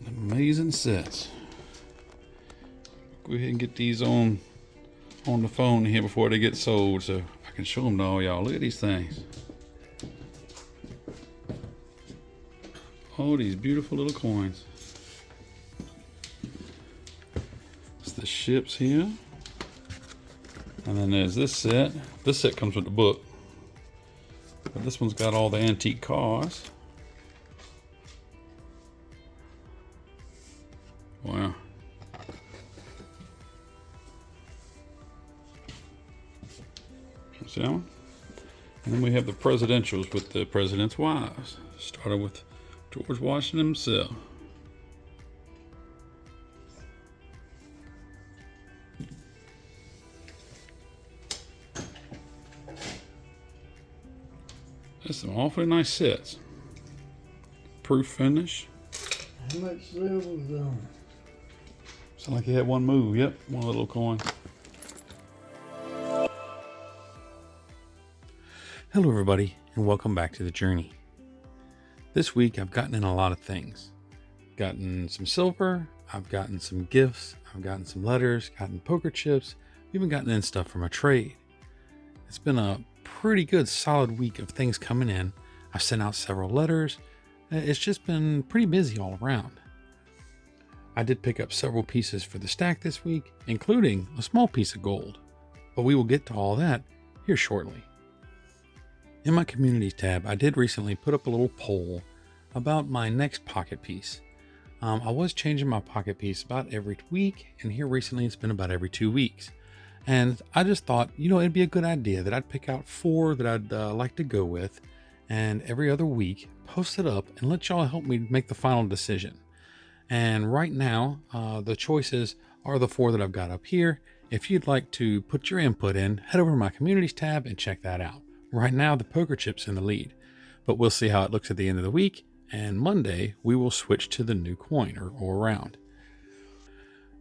Amazing sets. Go ahead and get these on the phone here before they get sold, so I can show them to all y'all. Look at these things. All these beautiful little coins. It's the ships here. And then there's this set. This set comes with the book. But this one's got all the antique cars. Wow. See that one? And then we have the presidentials with the president's wives. Started with George Washington himself. That's some awfully nice sets. Proof finish. How much silver was on? Sound like he had one move. Yep, one little coin. Hello everybody, and welcome back to the journey. This week I've gotten in a lot of things. Gotten some silver, I've gotten some gifts, I've gotten some letters, gotten poker chips, even gotten in stuff from a trade. It's been a pretty good solid week of things coming in. I've sent out several letters. It's just been pretty busy all around. I did pick up several pieces for the stack this week, including a small piece of gold, but we will get to all that here shortly. In my communities tab, I did recently put up a little poll about my next pocket piece. I was changing my pocket piece about every week, and here recently it's been about every 2 weeks. And I just thought, it'd be a good idea that I'd pick out 4 that I'd like to go with, and every other week post it up and let y'all help me make the final decision. And right now, the choices are the 4 that I've got up here. If you'd like to put your input in, head over to my communities tab and check that out. Right now, the poker chip's in the lead, but we'll see how it looks at the end of the week. And Monday, we will switch to the new coin or round.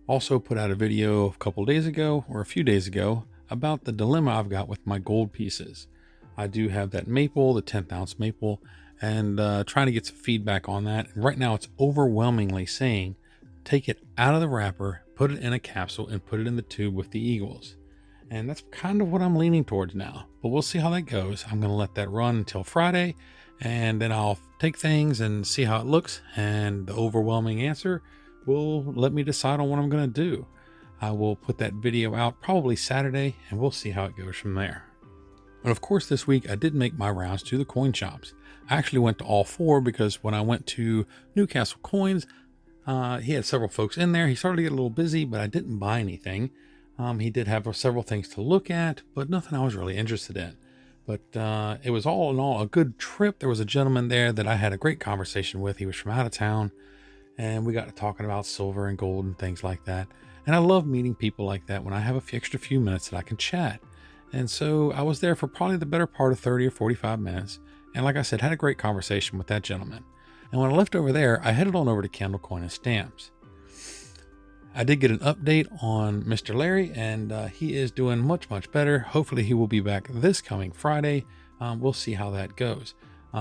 Also put out a video a couple days ago or a few days ago about the dilemma I've got with my gold pieces. I do have that maple, the 10th ounce maple, and trying to get some feedback on that. And right now it's overwhelmingly saying, take it out of the wrapper, put it in a capsule, and put it in the tube with the eagles. And that's kind of what I'm leaning towards now, but we'll see how that goes. I'm going to let that run until Friday, and then I'll take things and see how it looks. And the overwhelming answer will let me decide on what I'm going to do. I will put that video out probably Saturday, and we'll see how it goes from there. But of course, this week I did make my rounds to the coin shops. I actually went to all 4 because when I went to Newcastle Coins, he had several folks in there. He started to get a little busy, but I didn't buy anything. He did have several things to look at, but nothing I was really interested in. But it was all in all a good trip. There was a gentleman there that I had a great conversation with. He was from out of town, and we got to talking about silver and gold and things like that. And I love meeting people like that when I have a few minutes that I can chat. And so I was there for probably the better part of 30 or 45 minutes. And like I said, had a great conversation with that gentleman. And when I left over there, I headed on over to Candle Coin and Stamps. I did get an update on Mr. Larry, and he is doing much, much better. Hopefully he will be back this coming Friday. We'll see how that goes.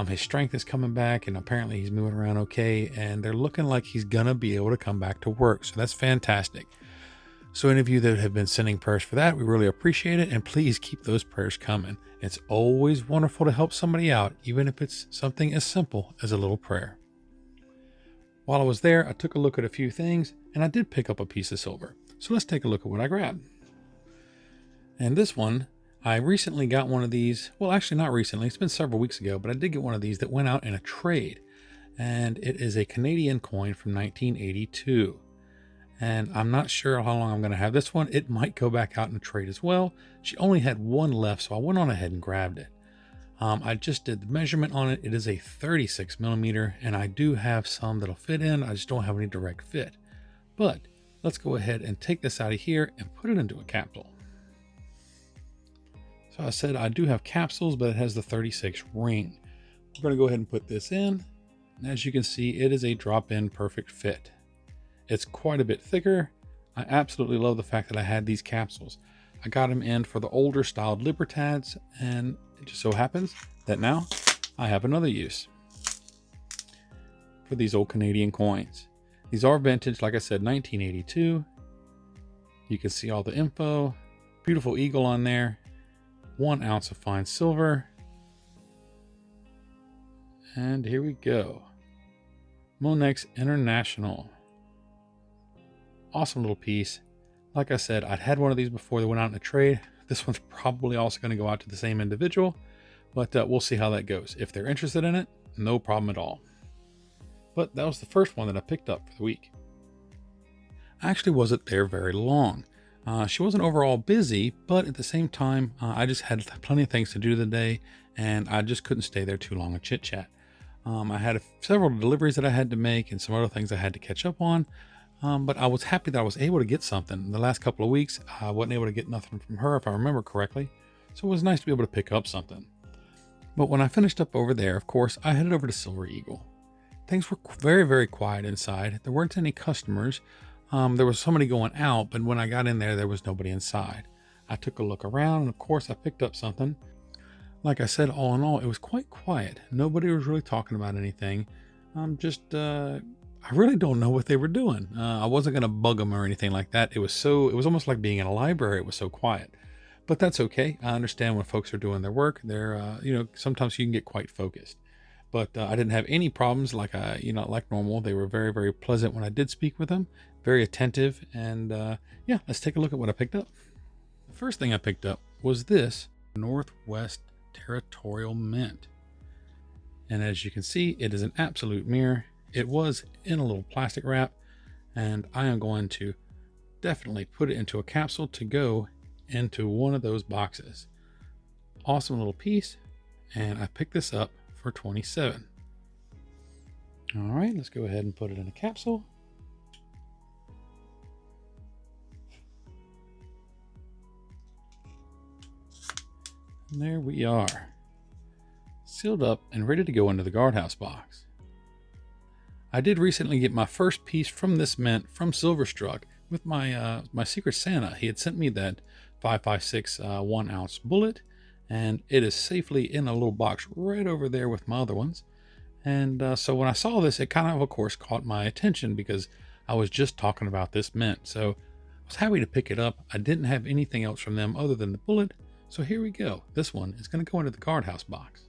His strength is coming back, and apparently he's moving around okay, and they're looking like he's going to be able to come back to work. So that's fantastic. So any of you that have been sending prayers for that, we really appreciate it, and please keep those prayers coming. It's always wonderful to help somebody out, even if it's something as simple as a little prayer. While I was there, I took a look at a few things, and I did pick up a piece of silver. So let's take a look at what I grabbed. And this one, I recently got one of these. Well, actually not recently. It's been several weeks ago, but I did get one of these that went out in a trade. And it is a Canadian coin from 1982. And I'm not sure how long I'm going to have this one. It might go back out in a trade as well. She only had one left, so I went on ahead and grabbed it. I just did the measurement on it. It is a 36 millimeter, and I do have some that'll fit in. I just don't have any direct fit. But let's go ahead and take this out of here and put it into a capsule. So I said I do have capsules, but it has the 36 ring. We're going to go ahead and put this in. And as you can see, it is a drop-in perfect fit. It's quite a bit thicker. I absolutely love the fact that I had these capsules. I got them in for the older styled Libertads, and it just so happens that now I have another use for these old Canadian coins. These are vintage, like I said, 1982. You can see all the info. Beautiful eagle on there. 1 ounce of fine silver. And here we go. Monex International. Awesome little piece. Like I said, I'd had one of these before they went out in a trade. This one's probably also going to go out to the same individual, but we'll see how that goes. If they're interested in it, no problem at all. But that was the first one that I picked up for the week. I actually wasn't there very long. She wasn't overall busy, but at the same time, I just had plenty of things to do today, and I just couldn't stay there too long and chit chat. I had several deliveries that I had to make and some other things I had to catch up on. But I was happy that I was able to get something. In the last couple of weeks, I wasn't able to get nothing from her, if I remember correctly. So it was nice to be able to pick up something. But when I finished up over there, of course, I headed over to Silver Eagle. Things were very, very quiet inside. There weren't any customers. There was somebody going out, but when I got in there was nobody inside. I took a look around, and of course, I picked up something. Like I said, all in all, it was quite quiet. Nobody was really talking about anything. I really don't know what they were doing. I wasn't going to bug them or anything like that. It was almost like being in a library. It was so quiet, but that's okay. I understand when folks are doing their work, they're, sometimes you can get quite focused, but I didn't have any problems like normal. They were very, very pleasant when I did speak with them, very attentive. And yeah, let's take a look at what I picked up. The first thing I picked up was this Northwest Territorial Mint. And as you can see, it is an absolute mirror. It was in a little plastic wrap, and I am going to definitely put it into a capsule to go into one of those boxes. Awesome little piece, and I picked this up for $27. All right, let's go ahead and put it in a capsule. And there we are, sealed up and ready to go into the guardhouse box. I did recently get my first piece from this mint from Silverstruck with my my Secret Santa. He had sent me that 5.56 1 ounce bullet, and it is safely in a little box right over there with my other ones. And so when I saw this, it kind of course, caught my attention because I was just talking about this mint. So I was happy to pick it up. I didn't have anything else from them other than the bullet. So here we go. This one is going to go into the guardhouse box.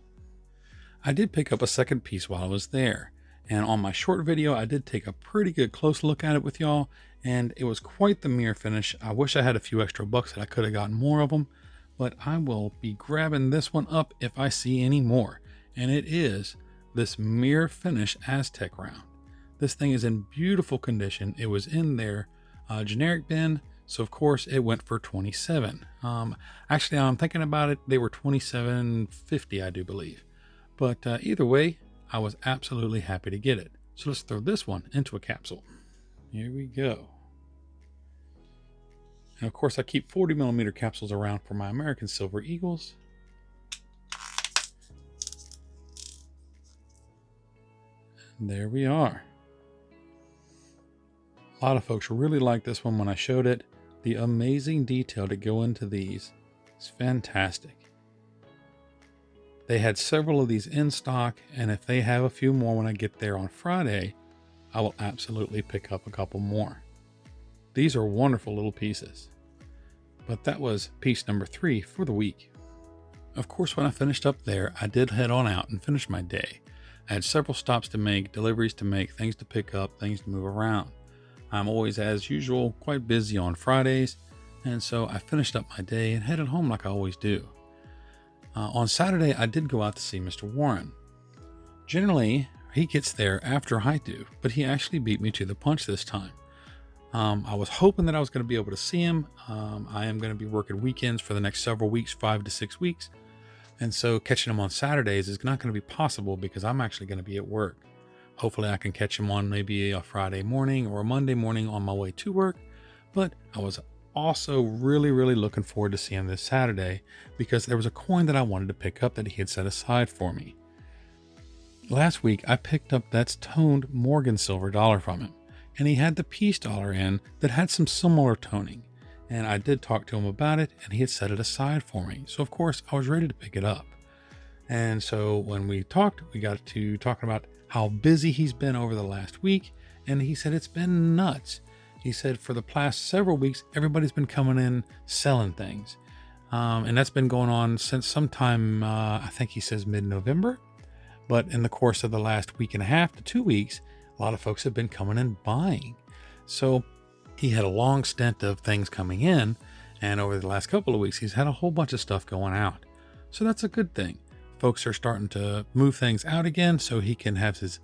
I did pick up a second piece while I was there. And on my short video, I did take a pretty good close look at it with y'all, and it was quite the mirror finish. I wish I had a few extra bucks that I could have gotten more of them, but I will be grabbing this one up if I see any more. And it is this mirror finish Aztec round. This thing is in beautiful condition. It was in their generic bin, so of course it went for $27. Actually, I'm thinking about it, they were $27.50, I do believe. But either way, I was absolutely happy to get it. So let's throw this one into a capsule. Here we go. And of course, I keep 40mm capsules around for my American Silver Eagles. And there we are. A lot of folks really liked this one when I showed it. The amazing detail to go into these is fantastic. They had several of these in stock, and if they have a few more when I get there on Friday, I will absolutely pick up a couple more. These are wonderful little pieces. But that was piece number 3 for the week. Of course, when I finished up there, I did head on out and finish my day. I had several stops to make, deliveries to make, things to pick up, things to move around. I'm always, as usual, quite busy on Fridays, and so I finished up my day and headed home like I always do. On Saturday, I did go out to see Mr. Warren. Generally, he gets there after I do, but he actually beat me to the punch this time. I was hoping that I was going to be able to see him. I am going to be working weekends for the next several weeks, 5 to 6 weeks. And so catching him on Saturdays is not going to be possible because I'm actually going to be at work. Hopefully I can catch him on maybe a Friday morning or a Monday morning on my way to work. But I was also really looking forward to seeing him this Saturday because there was a coin that I wanted to pick up that he had set aside for me. Last week I picked up that toned Morgan silver dollar from him, and he had the peace dollar in that had some similar toning, and I did talk to him about it, and he had set it aside for me. So of course I was ready to pick it up. And so when we talked, we got to talking about how busy he's been over the last week. And he said it's been nuts. He said for the past several weeks, everybody's been coming in selling things. And that's been going on since sometime, I think he says mid-November. But in the course of the last week and a half to 2 weeks, a lot of folks have been coming and buying. So he had a long stint of things coming in. And over the last couple of weeks, he's had a whole bunch of stuff going out. So that's a good thing. Folks are starting to move things out again so he can have his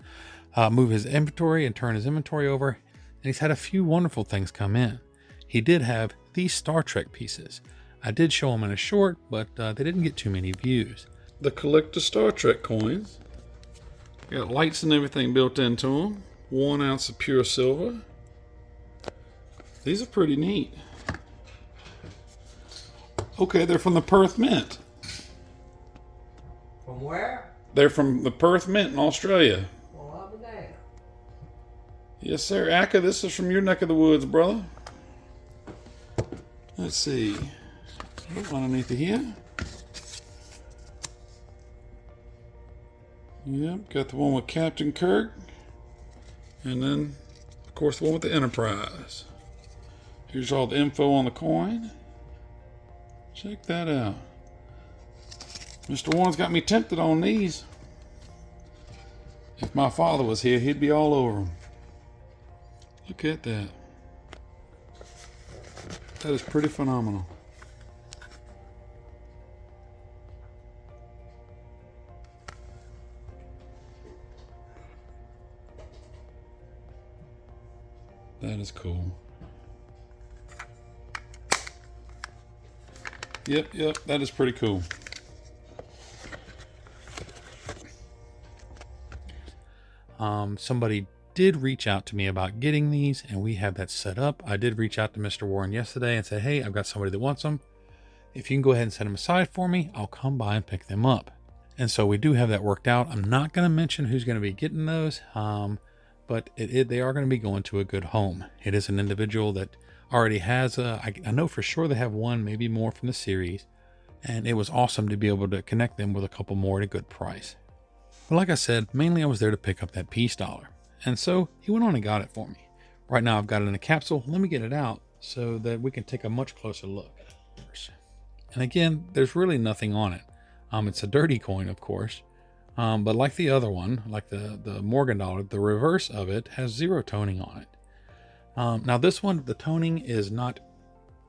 move his inventory and turn his inventory over. And he's had a few wonderful things come in. He did have these Star Trek pieces. I did show them in a short, but they didn't get too many views. The collector Star Trek coins. Got lights and everything built into them. 1 ounce of pure silver. These are pretty neat. Okay, they're from the Perth Mint. From where? They're from the Perth Mint in Australia. Well, I'll be damned. Yes, sir. Akka, this is from your neck of the woods, brother. Let's see. Underneath of here. Yep, got the one with Captain Kirk. And then, of course, the one with the Enterprise. Here's all the info on the coin. Check that out. Mr. Warren's got me tempted on these. If my father was here, he'd be all over them. Look at that. That is pretty phenomenal. That is cool. Yep, that is pretty cool. Somebody did reach out to me about getting these, and we have that set up. I did reach out to Mr. Warren yesterday and say, hey, I've got somebody that wants them. If you can go ahead and set them aside for me, I'll come by and pick them up. And so we do have that worked out. I'm not going to mention who's going to be getting those, but they are going to be going to a good home. It is an individual that already has I know for sure they have one, maybe more from the series. And it was awesome to be able to connect them with a couple more at a good price. But like I said, mainly I was there to pick up that peace dollar. And so he went on and got it for me. Right now I've got it in a capsule. Let me get it out so that we can take a much closer look. And again, there's really nothing on it. It's a dirty coin, of course. But like the other one, like the Morgan dollar, the reverse of it has 0 toning on it. Now this one, the toning is not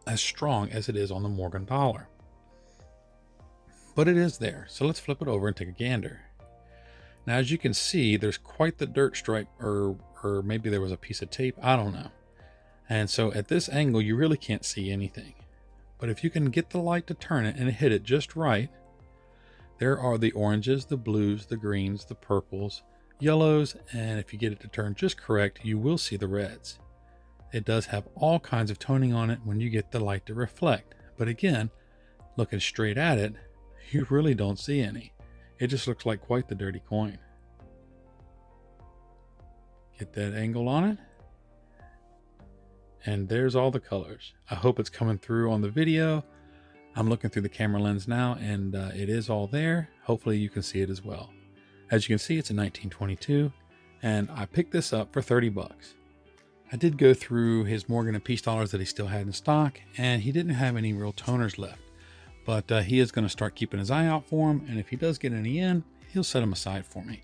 as strong as it is on the Morgan dollar. But it is there. So let's flip it over and take a gander. Now, as you can see, there's quite the dirt stripe, or maybe there was a piece of tape. I don't know. And so at this angle, you really can't see anything. But if you can get the light to turn it and hit it just right, there are the oranges, the blues, the greens, the purples, yellows, and if you get it to turn just correct, you will see the reds. It does have all kinds of toning on it when you get the light to reflect. But again, looking straight at it, you really don't see any. It just looks like quite the dirty coin. Get that angle on it. And there's all the colors. I hope it's coming through on the video. I'm looking through the camera lens now, and it is all there. Hopefully you can see it as well. As you can see, it's a 1922, and I picked this up for 30 bucks. I did go through his Morgan and Peace dollars that he still had in stock, and he didn't have any real toners left. But he is going to start keeping his eye out for them, and if he does get any in, he'll set them aside for me.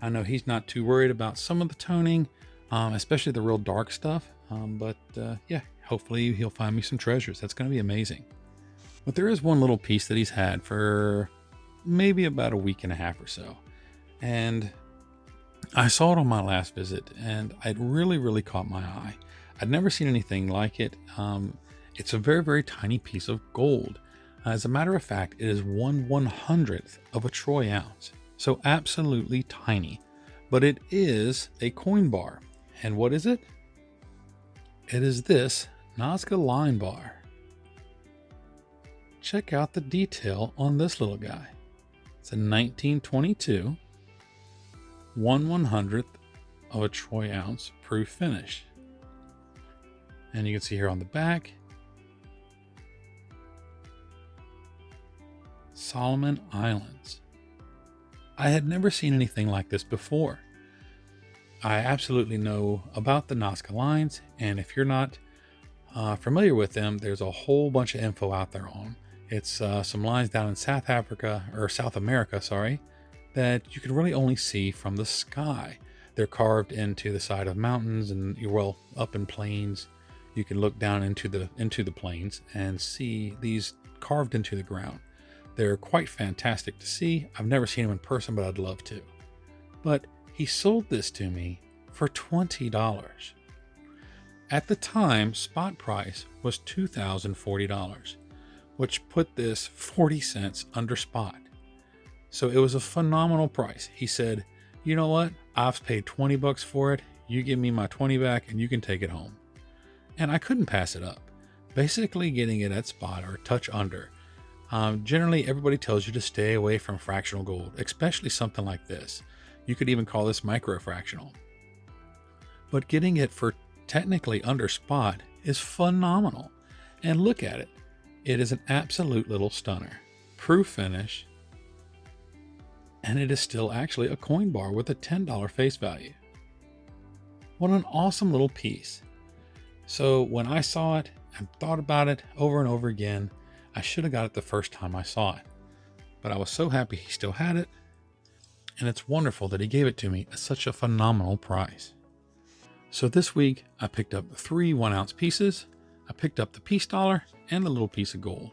I know he's not too worried about some of the toning, especially the real dark stuff, but yeah, hopefully he'll find me some treasures. That's going to be amazing. But there is one little piece that he's had for maybe about a week and a half or so, and I saw it on my last visit, and it really caught my eye. I'd never seen anything like it. It's a very tiny piece of gold. As a matter of fact, it is 1/100th of a troy ounce. So absolutely tiny. But it is a coin bar. And what is it? It is this Nazca line bar. Check out the detail on this little guy. It's a 1922, 1/100th of a troy ounce proof finish. And you can see here on the back, Solomon Islands. I had never seen anything like this before. I absolutely know about the Nazca lines, and if you're not familiar with them, there's a whole bunch of info out there on 'em. It's some lines down in South Africa, or South America, sorry, that you can really only see from the sky. They're carved into the side of mountains and well up in plains. You can look down into the plains and see these carved into the ground. They're quite fantastic to see. I've never seen them in person, but I'd love to. But he sold this to me for $20. At the time, spot price was $2,040, which put this 40 cents under spot. So it was a phenomenal price. He said, you know what? I've paid 20 bucks for it. You give me my 20 back and you can take it home. And I couldn't pass it up. Basically getting it at spot or a touch under. Generally, everybody tells you to stay away from fractional gold, especially something like this. You could even call this micro fractional. But getting it for technically under spot is phenomenal. And look at it. It is an absolute little stunner. Proof finish. And it is still actually a coin bar with a $10 face value. What an awesome little piece. So when I saw it and thought about it over and over again, I should have got it the first time I saw it. But I was so happy he still had it. And it's wonderful that he gave it to me at such a phenomenal price. So this week I picked up 3 1-ounce pieces. I picked up the peace dollar and the little piece of gold.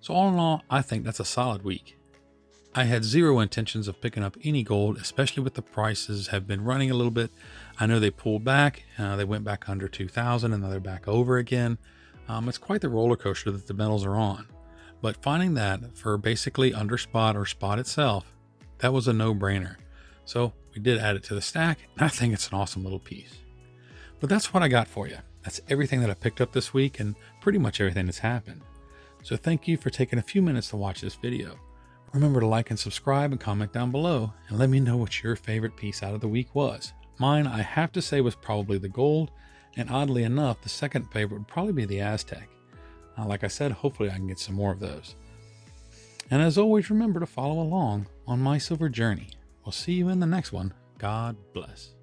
So all in all, I think that's a solid week. I had zero intentions of picking up any gold, especially with the prices have been running a little bit. I know they pulled back. They went back under 2,000 and now they're back over again. It's quite the roller coaster that the metals are on. But finding that for basically under spot or spot itself, that was a no-brainer. So we did add it to the stack, and I think it's an awesome little piece. But that's what I got for you. That's everything that I picked up this week and pretty much everything that's happened. So thank you for taking a few minutes to watch this video. Remember to like and subscribe and comment down below and let me know what your favorite piece out of the week was. Mine, I have to say, was probably the gold, and oddly enough, the second favorite would probably be the Aztec. Like I said, hopefully I can get some more of those. And as always, remember to follow along on my silver journey. We'll see you in the next one. God bless.